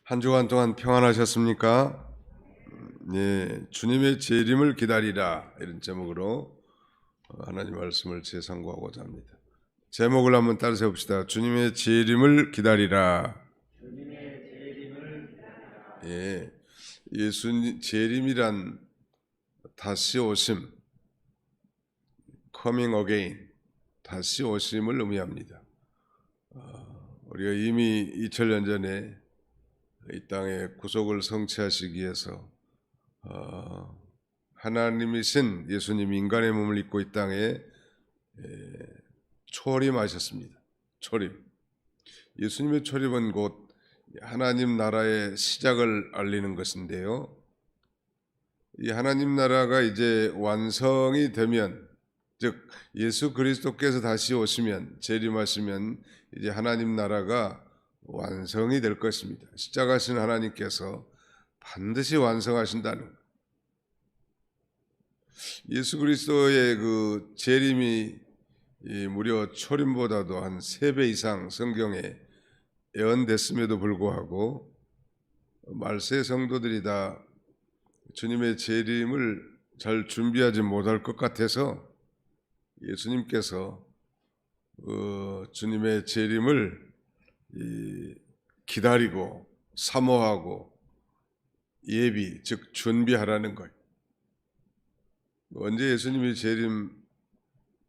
한 주간 동안 평안하셨습니까? 예, 주님의 재림을 기다리라 이런 제목으로 하나님 말씀을 재상고하고자 합니다. 제목을 한번 따라서 봅시다. 주님의 재림을 기다리라. 예, 예수님 재림이란 다시 오심, coming again, 다시 오심을 의미합니다. 우리가 이미 2000년 전에 이 땅에 구속을 성취하시기 위해서 하나님이신 예수님이 인간의 몸을 입고 이 땅에 초림하셨습니다. 초림. 예수님의 초림은 곧 하나님 나라의 시작을 알리는 것인데요. 이 하나님 나라가 이제 완성이 되면, 즉 예수 그리스도께서 다시 오시면, 재림하시면 이제 하나님 나라가 완성이 될 것입니다. 시작하신 하나님께서 반드시 완성하신다는 것. 예수 그리스도의 그 재림이 무려 초림보다도 한 3배 이상 성경에 예언됐음에도 불구하고 말세 성도들이 다 주님의 재림을 잘 준비하지 못할 것 같아서 예수님께서 주님의 재림을 기다리고 사모하고 예비, 즉 준비하라는 거예요. 언제 예수님이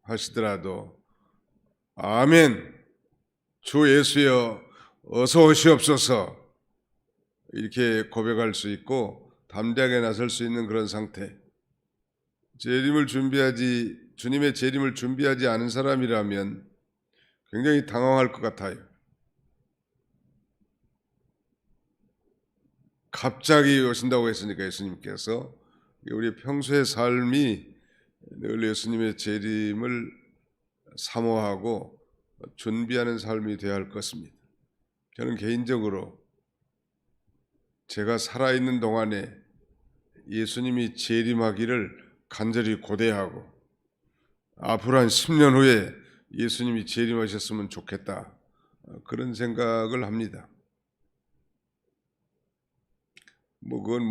재림하시더라도 아멘, 주 예수여 어서 오시옵소서 이렇게 고백할 수 있고 담대하게 나설 수 있는 그런 상태. 주님의 재림을 준비하지 않은 사람이라면 굉장히 당황할 것 같아요. 갑자기 오신다고 했으니까 예수님께서 우리 평소의 삶이 늘 예수님의 재림을 사모하고 준비하는 삶이 되어야 할 것입니다. 저는 개인적으로 제가 살아있는 동안에 예수님이 재림하기를 간절히 고대하고 앞으로 한 10년 후에 예수님이 재림하셨으면 좋겠다, 그런 생각을 합니다. 그건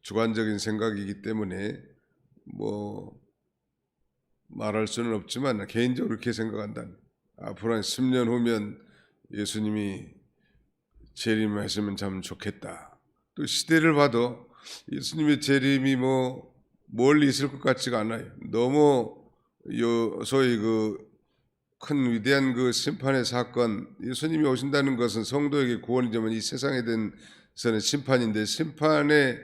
주관적인 생각이기 때문에 말할 수는 없지만 개인적으로 그렇게 생각한다. 앞으로 한 10년 후면 예수님이 재림하시면 참 좋겠다. 또 시대를 봐도 예수님의 재림이 멀리 있을 것 같지가 않아요. 너무 소위 큰 위대한 심판의 사건, 예수님이 오신다는 것은 성도에게 구원이지만 이 세상에 대해서는 심판인데, 심판의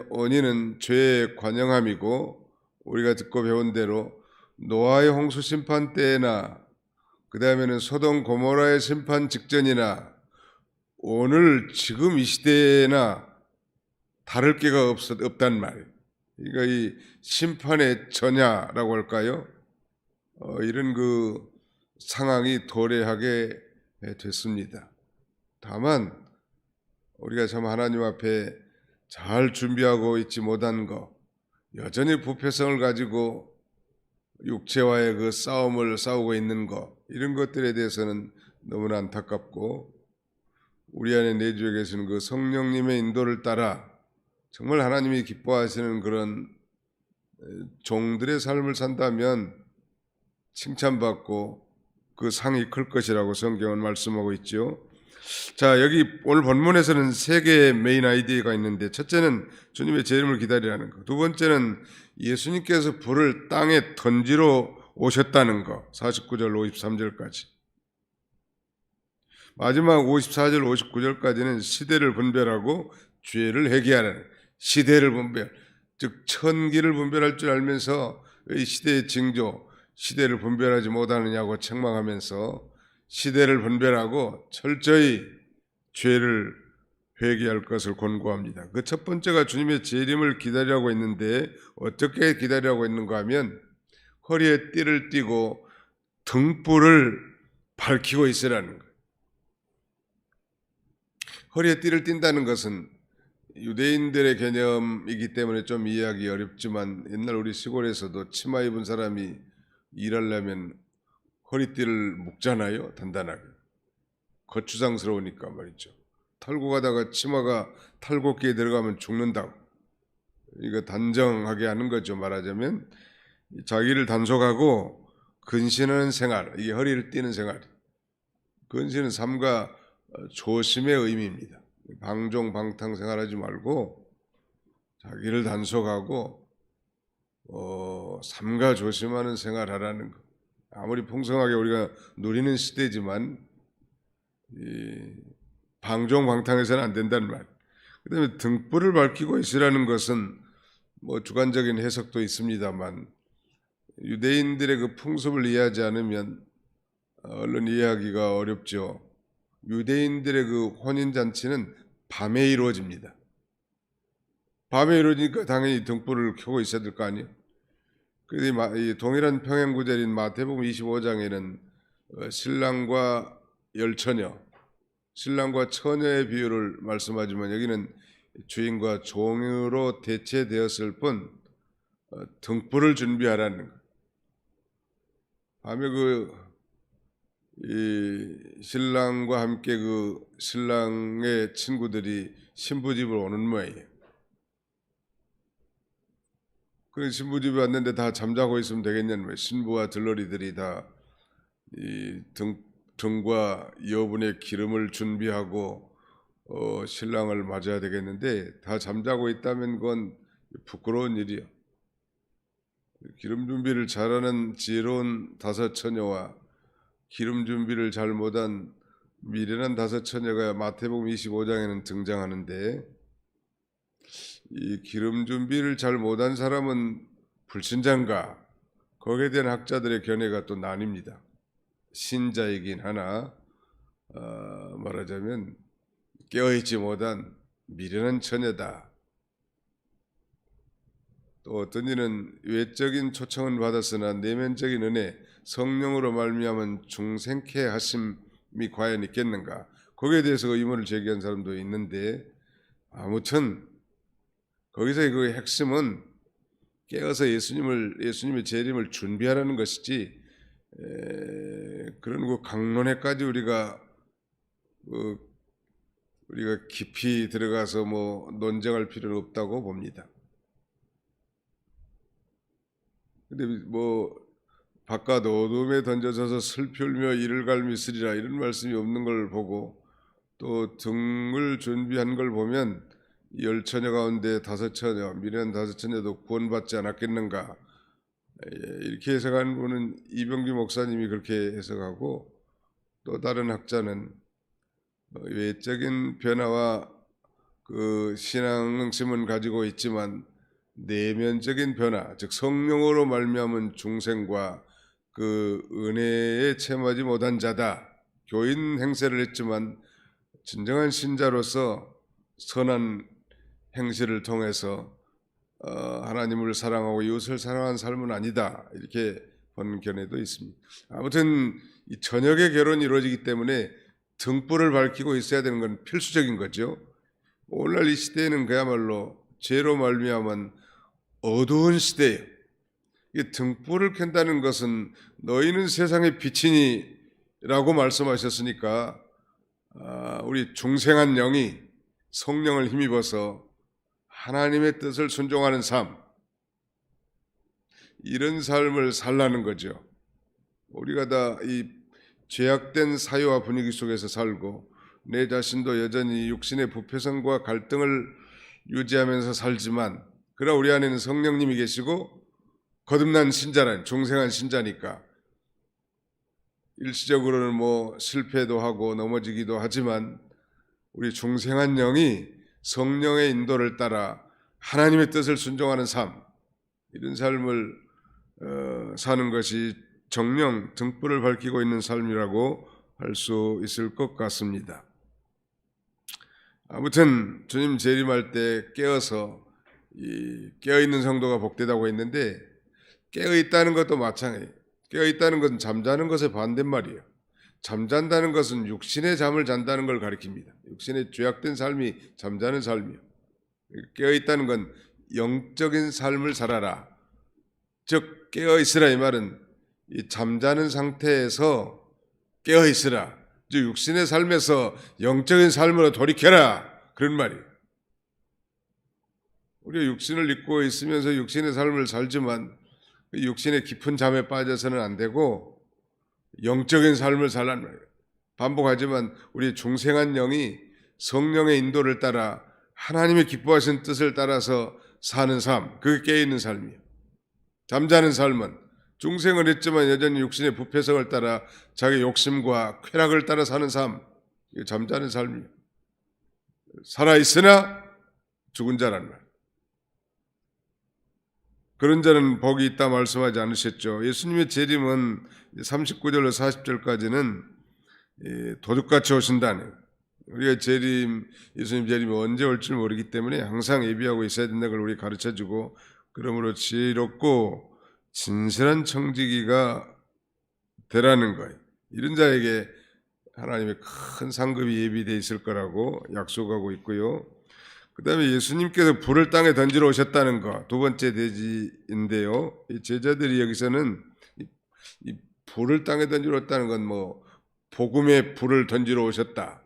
원인은 죄의 관영함이고, 우리가 듣고 배운 대로 노아의 홍수 심판 때나 그 다음에는 소돔 고모라의 심판 직전이나 오늘 지금 이 시대나 다를 게가 없단 말이에요. 그러니까 이 심판의 전야라고 할까요? 이런 상황이 도래하게 됐습니다. 다만 우리가 참 하나님 앞에 잘 준비하고 있지 못한 것, 여전히 부패성을 가지고 육체와의 싸움을 싸우고 있는 것, 이런 것들에 대해서는 너무나 안타깝고, 우리 안에 내주에 계시는 성령님의 인도를 따라 정말 하나님이 기뻐하시는 그런 종들의 삶을 산다면 칭찬받고 그 상이 클 것이라고 성경은 말씀하고 있죠. 자, 여기 오늘 본문에서는 3개의 메인 아이디어가 있는데, 첫째는 주님의 재림을 기다리라는 것, 두 번째는 예수님께서 불을 땅에 던지러 오셨다는 것, 49절 53절까지, 마지막 54절 59절까지는 시대를 분별하고 죄를 회개하라는, 시대를 분별, 즉 천기를 분별할 줄 알면서 이 시대의 징조, 시대를 분별하지 못하느냐고 책망하면서 시대를 분별하고 철저히 죄를 회개할 것을 권고합니다. 그 첫 번째가 주님의 재림을 기다리라고 했는데, 어떻게 기다리라고 했는가 하면 허리에 띠를 띠고 등불을 밝히고 있으라는 거예요. 허리에 띠를 띈다는 것은 유대인들의 개념이기 때문에 좀 이해하기 어렵지만, 옛날 우리 시골에서도 치마 입은 사람이 일하려면 허리띠를 묶잖아요. 단단하게. 거추장스러우니까 말이죠. 털고 가다가 치마가 탈곡기에 들어가면 죽는다고. 이거 단정하게 하는 거죠. 말하자면 자기를 단속하고 근신하는 생활, 이게 허리를 띠는 생활. 근신은 삼가 조심의 의미입니다. 방종방탕 생활하지 말고 자기를 단속하고 삼가 조심하는 생활하라는 거. 아무리 풍성하게 우리가 누리는 시대지만 이 방종방탕해서는 안 된다는 말. 그다음에 등불을 밝히고 있으라는 것은 뭐 주관적인 해석도 있습니다만 유대인들의 그 풍습을 이해하지 않으면 얼른 이해하기가 어렵죠. 유대인들의 그 혼인 잔치는 밤에 이루어집니다. 밤에 이루어지니까 당연히 등불을 켜고 있어야 될 거 아니에요. 그래서 이 동일한 평행 구절인 마태복음 25장에는 신랑과 열처녀, 신랑과 처녀의 비유를 말씀하지만 여기는 주인과 종으로 대체되었을 뿐 등불을 준비하라는 것. 밤에 이 신랑과 함께 그 신랑의 친구들이 신부집을 오는 모양이에요. 그 신부집에 왔는데 다 잠자고 있으면 되겠냐는 거예요. 신부와 들러리들이 다 이 등과 여분의 기름을 준비하고 신랑을 맞아야 되겠는데 다 잠자고 있다면 그건 부끄러운 일이요. 기름 준비를 잘하는 지혜로운 다섯 처녀와 기름 준비를 잘 못한 미련한 다섯 처녀가 마태복음 25장에는 등장하는데 이 기름 준비를 잘 못한 사람은 불신자인가? 거기에 대한 학자들의 견해가 또 나뉩니다. 신자이긴 하나 말하자면 깨어있지 못한 미련한 처녀다. 또 어떤 이는 외적인 초청은 받았으나 내면적인 은혜, 성령으로 말미암은 중생케 하심이 과연 있겠는가? 거기에 대해서 의문을 제기한 사람도 있는데 아무튼 거기서의 그 핵심은 깨어서 예수님의 재림을 준비하라는 것이지 그런 그 강론에까지 우리가 깊이 들어가서 뭐 논쟁할 필요는 없다고 봅니다. 근데 뭐 바깥 어둠에 던져져서 슬피 울며 이를 갈미 있으리라 이런 말씀이 없는 걸 보고 또 등을 준비한 걸 보면 열처녀 가운데 다섯 처녀, 미련 다섯 처녀도 구원받지 않았겠는가 이렇게 해석하는 분은 이병규 목사님이 그렇게 해석하고 또 다른 학자는 외적인 변화와 그 신앙심은 가지고 있지만 내면적인 변화, 즉 성령으로 말미암은 중생과 그 은혜에 체험하지 못한 자다. 교인 행세를 했지만 진정한 신자로서 선한 행실을 통해서 하나님을 사랑하고 이웃을 사랑하는 삶은 아니다. 이렇게 보는 견해도 있습니다. 아무튼 이 저녁에 결혼이 이루어지기 때문에 등불을 밝히고 있어야 되는 건 필수적인 거죠. 오늘날 이 시대에는 그야말로 죄로 말미암은 어두운 시대예요. 이 등불을 켠다는 것은 너희는 세상의 빛이니라고 말씀하셨으니까 우리 중생한 영이 성령을 힘입어서 하나님의 뜻을 순종하는 삶, 이런 삶을 살라는 거죠. 우리가 다 이 죄악된 사회와 분위기 속에서 살고 내 자신도 여전히 육신의 부패성과 갈등을 유지하면서 살지만 그러나 우리 안에는 성령님이 계시고 거듭난 신자란 중생한 신자니까 일시적으로는 뭐 실패도 하고 넘어지기도 하지만 우리 중생한 영이 성령의 인도를 따라 하나님의 뜻을 순종하는 삶, 이런 삶을 사는 것이 정령 등불을 밝히고 있는 삶이라고 할 수 있을 것 같습니다. 아무튼 주님 재림할 때 깨어서 깨어있는 성도가 복되다고 했는데 깨어있다는 것도 마찬가지예요. 깨어있다는 것은 잠자는 것의 반대말이에요. 잠잔다는 것은 육신의 잠을 잔다는 걸 가리킵니다. 육신의 죄악된 삶이 잠자는 삶이에요. 깨어있다는 건 영적인 삶을 살아라. 즉 깨어있으라 이 말은 이 잠자는 상태에서 깨어있으라. 즉 육신의 삶에서 영적인 삶으로 돌이켜라, 그런 말이에요. 우리가 육신을 입고 있으면서 육신의 삶을 살지만 육신의 깊은 잠에 빠져서는 안 되고 영적인 삶을 살라는 말이에요. 반복하지만 우리 중생한 영이 성령의 인도를 따라 하나님의 기뻐하신 뜻을 따라서 사는 삶, 그게 깨어있는 삶이에요. 잠자는 삶은 중생은 했지만 여전히 육신의 부패성을 따라 자기 욕심과 쾌락을 따라 사는 삶, 이게 잠자는 삶이에요. 살아있으나 죽은 자란 말. 그런 자는 복이 있다 말씀하지 않으셨죠. 예수님의 재림은 39절로 40절까지는 도둑같이 오신다는, 우리가 예수님 재림이 언제 올지 모르기 때문에 항상 예비하고 있어야 된다는 걸 우리 가르쳐주고, 그러므로 지혜롭고 진실한 청지기가 되라는 거예요. 이런 자에게 하나님의 큰 상급이 예비되어 있을 거라고 약속하고 있고요. 그 다음에 예수님께서 불을 땅에 던지러 오셨다는 거, 두 번째 대지인데요. 이 제자들이 여기서는 이 불을 땅에 던지러 왔다는 건 복음의 불을 던지러 오셨다.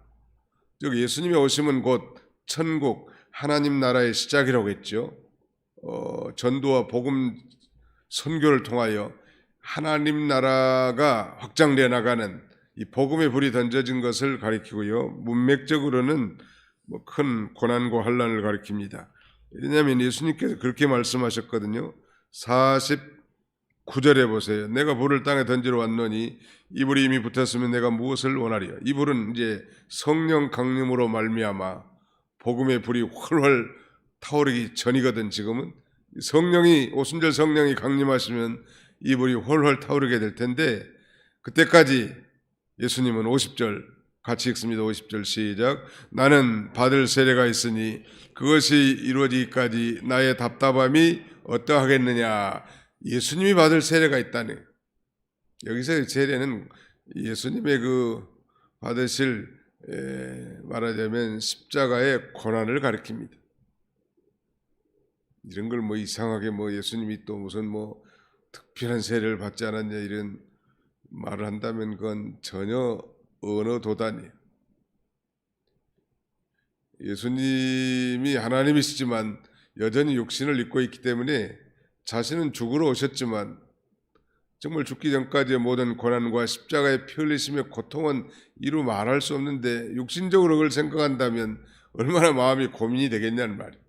즉 예수님의 오심은 곧 천국 하나님 나라의 시작이라고 했죠. 전도와 복음 선교를 통하여 하나님 나라가 확장되어 나가는 이 복음의 불이 던져진 것을 가리키고요. 문맥적으로는 큰 고난과 환난을 가리킵니다. 왜냐하면 예수님께서 그렇게 말씀하셨거든요. 49절에 보세요. 내가 불을 땅에 던지러 왔노니 이 불이 이미 붙었으면 내가 무엇을 원하리요. 이 불은 이제 성령 강림으로 말미암아 복음의 불이 훨훨 타오르기 전이거든. 지금은 오순절 성령이 강림하시면 이 불이 훨훨 타오르게 될 텐데, 그때까지 예수님은 50절 같이 읽습니다. 50절 시작. 나는 받을 세례가 있으니 그것이 이루어지기까지 나의 답답함이 어떠하겠느냐. 예수님이 받을 세례가 있다네. 여기서 세례는 예수님의 받으실 말하자면 십자가의 고난을 가리킵니다. 이런 걸 이상하게 예수님이 또 무슨 특별한 세례를 받지 않았냐 이런 말을 한다면 그건 전혀 언어 도단이에요. 예수님이 하나님이시지만 여전히 육신을 입고 있기 때문에 자신은 죽으러 오셨지만 정말 죽기 전까지의 모든 고난과 십자가의 피 흘리심의 고통은 이루 말할 수 없는데, 육신적으로 그걸 생각한다면 얼마나 마음이 고민이 되겠냐는 말이에요.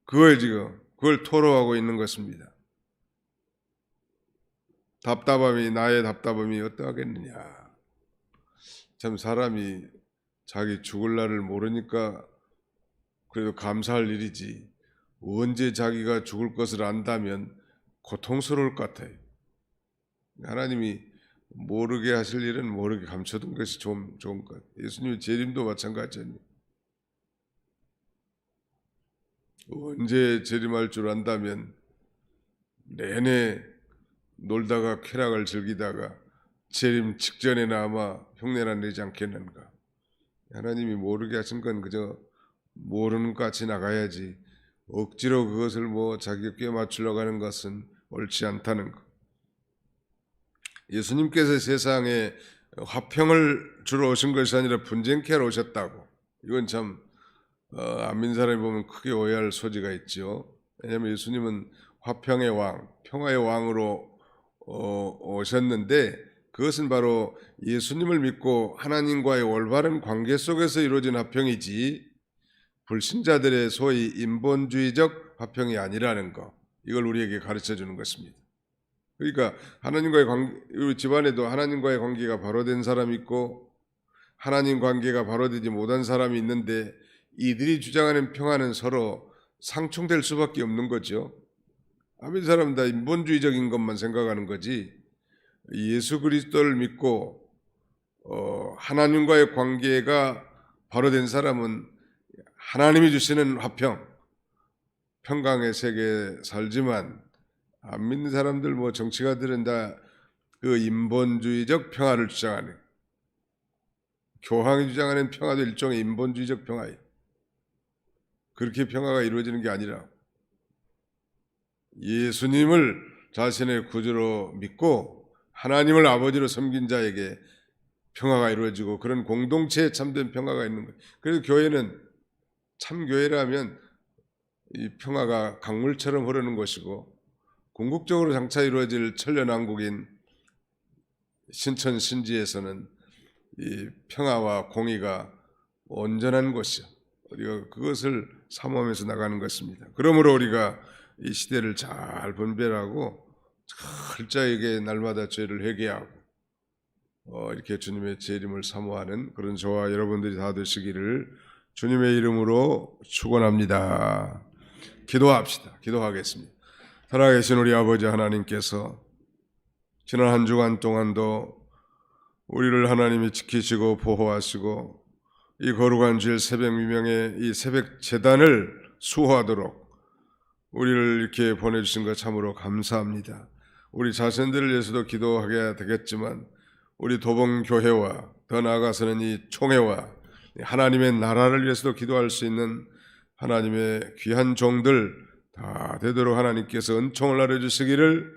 그걸 토로하고 있는 것입니다. 나의 답답함이 어떠하겠느냐. 참 사람이 자기 죽을 날을 모르니까 그래도 감사할 일이지, 언제 자기가 죽을 것을 안다면 고통스러울 것 같아요. 하나님이 모르게 하실 일은 모르게 감춰둔 것이 좋은 것 같아요. 예수님의 재림도 마찬가지잖아요. 언제 재림할 줄 안다면 내내 놀다가 쾌락을 즐기다가 재림 직전에나 아마 흉내나 내지 않겠는가. 하나님이 모르게 하신 건 그저 모르는 것 같이 나가야지, 억지로 그것을 자기가 꿰맞추려고 하는 것은 옳지 않다는 것. 예수님께서 세상에 화평을 주러 오신 것이 아니라 분쟁케 하러 오셨다고. 이건 참 안 믿는 사람이 보면 크게 오해할 소지가 있죠. 왜냐하면 예수님은 화평의 왕, 평화의 왕으로 오셨는데, 그것은 바로 예수님을 믿고 하나님과의 올바른 관계 속에서 이루어진 화평이지 불신자들의 소위 인본주의적 화평이 아니라는 것, 이걸 우리에게 가르쳐주는 것입니다. 그러니까 하나님과의 우리 집안에도 하나님과의 관계가 바로 된 사람이 있고 하나님 관계가 바로 되지 못한 사람이 있는데, 이들이 주장하는 평화는 서로 상충될 수밖에 없는 거죠. 아무 사람은 다 인본주의적인 것만 생각하는 거지, 예수 그리스도를 믿고 하나님과의 관계가 바로 된 사람은 하나님이 주시는 화평, 평강의 세계에 살지만, 안 믿는 사람들 정치가들은 다 그 인본주의적 평화를 주장하는, 교황이 주장하는 평화도 일종의 인본주의적 평화예요. 그렇게 평화가 이루어지는 게 아니라 예수님을 자신의 구주로 믿고 하나님을 아버지로 섬긴 자에게 평화가 이루어지고 그런 공동체에 참된 평화가 있는 거예요. 그래서 교회는 참 교회라면 이 평화가 강물처럼 흐르는 것이고 궁극적으로 장차 이루어질 천년왕국인 신천 신지에서는 이 평화와 공의가 온전한 곳이요. 우리가 그것을 사모하면서 나가는 것입니다. 그러므로 우리가 이 시대를 잘 분별하고 철저하게 날마다 죄를 회개하고 이렇게 주님의 재림을 사모하는 그런 저와 여러분들이 다 되시기를 주님의 이름으로 축원합니다. 기도합시다. 기도하겠습니다. 살아계신 우리 아버지 하나님께서 지난 한 주간 동안도 우리를 하나님이 지키시고 보호하시고 이 거룩한 주일 새벽 미명의 이 새벽 제단을 수호하도록 우리를 이렇게 보내주신 것 참으로 감사합니다. 우리 자신들을 위해서도 기도하게 되겠지만 우리 도봉교회와 더 나아가서는 이 총회와 하나님의 나라를 위해서도 기도할 수 있는 하나님의 귀한 종들 다 되도록 하나님께서 은총을 나눠주시기를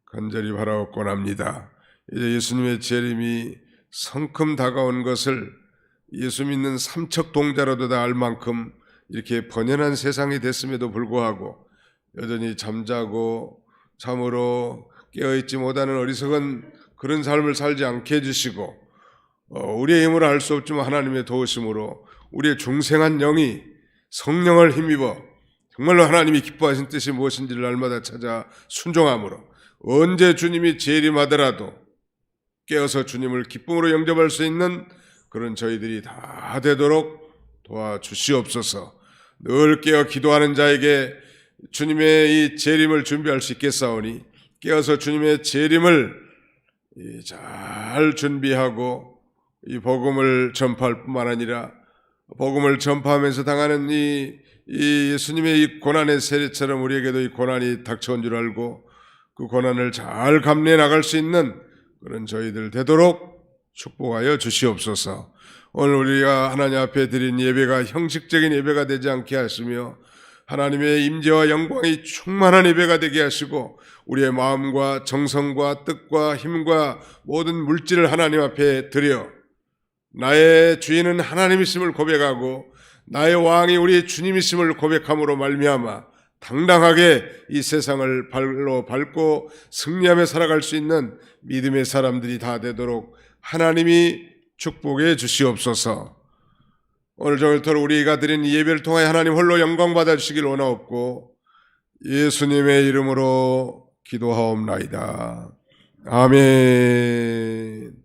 간절히 바라옵곤 합니다. 이제 예수님의 재림이 성큼 다가온 것을 예수 믿는 삼척동자라도 다 알 만큼 이렇게 번연한 세상이 됐음에도 불구하고 여전히 잠자고 참으로 깨어있지 못하는 어리석은 그런 삶을 살지 않게 해주시고 우리의 힘으로 할 수 없지만 하나님의 도우심으로 우리의 중생한 영이 성령을 힘입어 정말로 하나님이 기뻐하신 뜻이 무엇인지를 날마다 찾아 순종함으로 언제 주님이 재림하더라도 깨어서 주님을 기쁨으로 영접할 수 있는 그런 저희들이 다 되도록 도와주시옵소서. 늘 깨어 기도하는 자에게 주님의 이 재림을 준비할 수 있겠사오니 깨어서 주님의 재림을 잘 준비하고 이 복음을 전파할 뿐만 아니라 복음을 전파하면서 당하는 이 예수님의 이 고난의 세례처럼 우리에게도 이 고난이 닥쳐온 줄 알고 그 고난을 잘 감내해 나갈 수 있는 그런 저희들 되도록 축복하여 주시옵소서. 오늘 우리가 하나님 앞에 드린 예배가 형식적인 예배가 되지 않게 하시며 하나님의 임재와 영광이 충만한 예배가 되게 하시고 우리의 마음과 정성과 뜻과 힘과 모든 물질을 하나님 앞에 드려 나의 주인은 하나님이심을 고백하고 나의 왕이 우리 주님이심을 고백함으로 말미암아 당당하게 이 세상을 발로 밟고 승리하며 살아갈 수 있는 믿음의 사람들이 다 되도록 하나님이 축복해 주시옵소서. 오늘 저녁토록 우리가 드린 예배를 통하여 하나님 홀로 영광 받아 주시길 원하옵고 예수님의 이름으로 기도하옵나이다. 아멘.